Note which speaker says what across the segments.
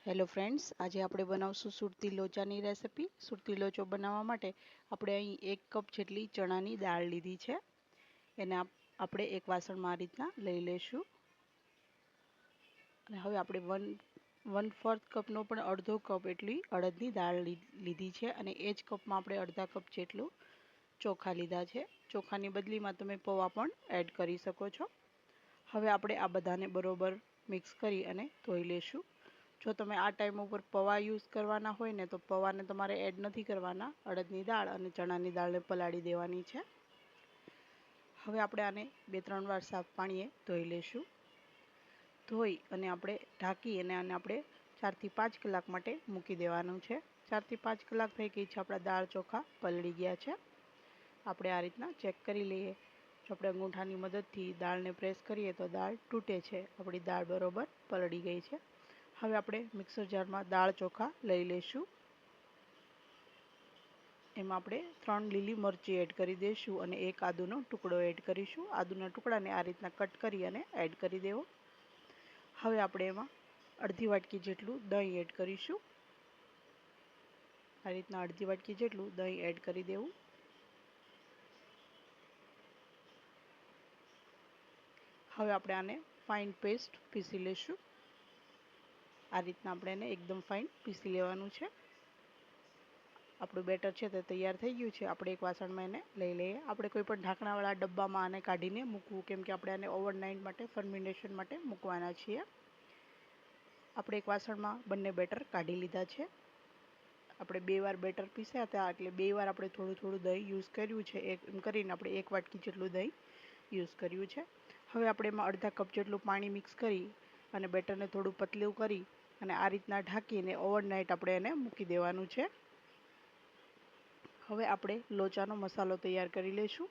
Speaker 1: Hello friends, આજે આપણે બનાવશું સુરતી લોચાની રેસિપી. સુરતી લોચો બનાવવા માટે આપણે અહીં 1 કપ જેટલી ચણાની દાળ લીધી છે. એને આપણે એક વાસણમાં આ રીતના લઈ લેશું. અને હવે આપણે 1/4 કપનો પણ અડધો કપ એટલી અડદની દાળ લીધી છે અને એ જ કપમાં આપણે અડધા કપ જેટલું ચોખા લીધા છે. ચોખાની બદલીમાં તમે પૌવા પણ એડ કરી શકો છો. હવે આપણે આ બધાને બરોબર મિક્સ કરી અને ધોઈ લેશું. જો તમે આ ટાઈમ ઉપર પૌવા યુઝ કરવાના હોય ને તો પૌવાને તમારે એડ નથી કરવાના. અડદની દાળ અને ચણાની દાળને પલાળી દેવાની છે. હવે આપણે આને 2-3 વાર સાફ પાણીએ ધોઈ લેશું. ધોઈ અને આપણે ઢાંકી અને આને આપણે 4 થી 5 કલાક માટે મૂકી દેવાનું છે. 4 થી 5 કલાક થઈ ગઈ છે, આપણા દાળ ચોખા પલળી ગયા છે. આપણે આ રીતના ચેક કરી લઈએ. જો આપણે અંગૂઠાની મદદથી દાળને પ્રેસ કરીએ તો દાળ તૂટે છે. આપણી દાળ બરોબર પલળી ગઈ છે. હવે આપણે મિક્સર જારમાં દાળ ચોખા લઈ લઈશું. એમાં આપણે 3 લીલી મરચી એડ કરી દઈશું અને 1 આદુનો ટુકડો એડ કરીશું. આદુના ટુકડાને આ રીતના કટ કરી અને એડ કરી દેવો. હવે આપણે એમાં અડધી વાટકી જેટલું દહીં એડ કરીશું. આ રીતના અડધી વાટકી જેટલું દહીં એડ કરી દેવું. હવે આપણે આને ફાઇન પેસ્ટ પીસી લઈશું. આ રીતના આપણે એને એકદમ ફાઇન પીસી લેવાનું છે. આપણું બેટર છે તે તૈયાર થઈ ગયું છે. આપણે એક વાસણમાં એને લઈ લઈએ. આપણે કોઈ પણ ઢાંકણાવાળા ડબ્બામાં આને કાઢીને મૂકવું, કેમ કે આપણે આને ઓવરનાઇટ માટે ફર્મેન્ટેશન માટે મૂકવાના છીએ. આપણે એક વાસણમાં બંને બેટર કાઢી લીધા છે. આપણે 2 વાર બેટર પીસ્યા હતા એટલે 2 વાર આપણે થોડું દહીં યુઝ કર્યું છે. એમ કરીને આપણે 1 વાટકી જેટલું દહીં યુઝ કર્યું છે. હવે આપણે એમાં અડધા કપ જેટલું પાણી મિક્સ કરી અને બેટરને થોડું પતલું કરી અને આ રીતના ઢાંકીને ઓવરનાઇટ આપણે એને મૂકી દેવાનું છે. હવે આપણે લોચાનો મસાલો તૈયાર કરી લઈશું.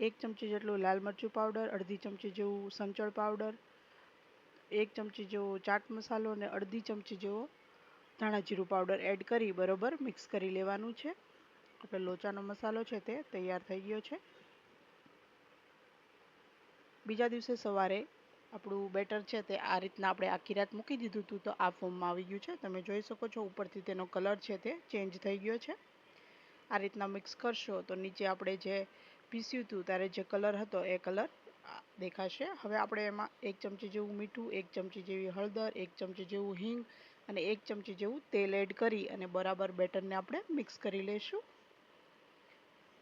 Speaker 1: 1 ચમચી જેટલું લાલ મરચું પાવડર, અડધી ચમચી જેવું સંચળ પાવડર, 1 ચમચી જેવો ચાટ મસાલો અને અડધી ચમચી જેવો ધાણા જીરું પાવડર એડ કરી બરોબર મિક્સ કરી લેવાનું છે. આપણે લોચાનો મસાલો છે તે તૈયાર થઈ ગયો છે. બીજા દિવસે સવારે આપણું બેટર છે તે આ રીતના આપણે આખી રાત મૂકી દીધું હતું તો આ ફોર્મમાં આવી ગયું છે. તમે જોઈ શકો છો ઉપરથી તેનો કલર છે તે ચેન્જ થઈ ગયો છે. આ રીતના મિક્સ કરશો તો નીચે આપણે જે પીસ્યું હતું ત્યારે જે કલર હતો એ કલર દેખાશે. હવે આપણે એમાં 1 ચમચી જેવું મીઠું, 1 ચમચી જેવી હળદર, 1 ચમચી જેવું હિંગ અને 1 ચમચી જેવું તેલ એડ કરી અને બરાબર બેટરને આપણે મિક્સ કરી લઈશું.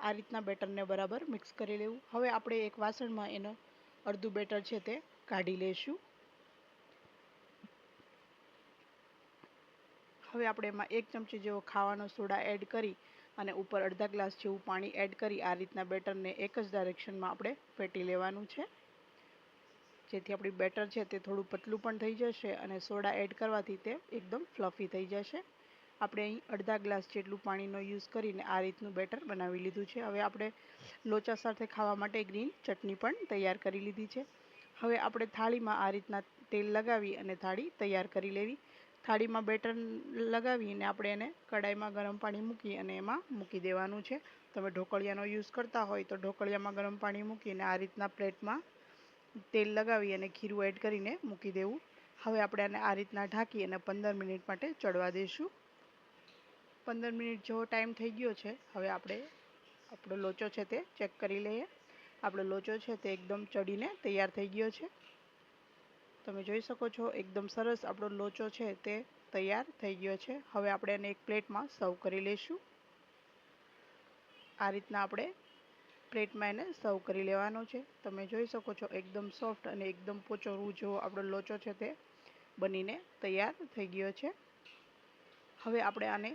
Speaker 1: આ રીતના બેટરને બરાબર મિક્સ કરી લેવું. હવે આપણે એક વાસણમાં એનો અડધું બેટર છે તે કાઢી લઈશું. હવે આપણે એમાં 1 ચમચી જેવો ખાવાનો સોડા એડ કરી અને ઉપર અડધા ગ્લાસ જેવું પાણી એડ કરી આ રીતના બેટરને એક જ ડાયરેક્શનમાં આપણે ફેટી લેવાનું છે. જેથી આપણી બેટર છે તે થોડું પતલું પણ થઈ જશે અને સોડા એડ કરવાથી તે એકદમ ફ્લફી થઈ જશે. આપણે અહીં અડધા ગ્લાસ જેટલું પાણીનો યુઝ કરીને આ રીતનું બેટર બનાવી લીધું છે. હવે આપણે લોચા સાથે ખાવા માટે ગ્રીન ચટણી પણ તૈયાર કરી લીધી છે. હવે આપણે થાળીમાં આ રીતના તેલ લગાવી અને થાળી તૈયાર કરી લેવી. થાળીમાં બેટર લગાવીને આપણે એને કડાઈમાં ગરમ પાણી મૂકી અને એમાં મૂકી દેવાનું છે. તમે ઢોકળિયાનો યુઝ કરતા હોય તો ઢોકળિયામાં ગરમ પાણી મૂકીને આ રીતના પ્લેટમાં તેલ લગાવી અને ખીરું એડ કરીને મૂકી દેવું. હવે આપણે આને આ રીતના ઢાંકી અને 15 મિનિટ માટે ચડવા દઈશું. 15 મિનિટ જેવો ટાઈમ થઈ ગયો છે. હવે આપણે આપણો લોચો છે તે ચેક કરી લઈએ. આપણો લોચો છે તે એકદમ ચડીને તૈયાર થઈ ગયો છે. તમે જોઈ શકો છો એકદમ સરસ આપણો લોચો છે તે તૈયાર થઈ ગયો છે. હવે આપણે એને એક પ્લેટમાં સર્વ કરી લઈશું. આ રીતના આપણે પ્લેટમાં એને સર્વ કરી લેવાનો છે. તમે જોઈ શકો છો એકદમ સોફ્ટ અને એકદમ પોચો જેવો આપણો લોચો છે તે બનીને તૈયાર થઈ ગયો છે. હવે આપણે આને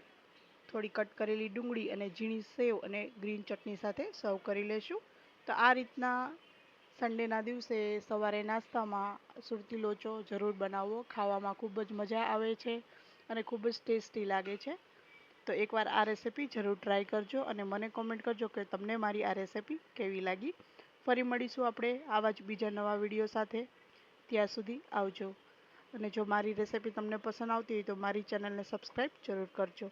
Speaker 1: થોડી કટ કરેલી ડુંગળી અને ઝીણી સેવ અને ગ્રીન ચટણી સાથે સર્વ કરી લઈશું. તો આ રીતના સન્ડેના દિવસે સવારે નાસ્તામાં સુરતી લોચો જરૂર બનાવવો. ખાવામાં ખૂબ જ મજા આવે છે અને ખૂબ જ ટેસ્ટી લાગે છે. તો એકવાર આ રેસિપી જરૂર ટ્રાય કરજો અને મને કોમેન્ટ કરજો કે તમને મારી આ રેસિપી કેવી લાગી. ફરી મળીશું આપણે આવા જ બીજા નવા વિડીયો સાથે. ત્યાં સુધી આવજો. અને જો મારી રેસિપી તમને પસંદ આવતી હોય તો મારી ચેનલને સબસ્ક્રાઈબ જરૂર કરજો.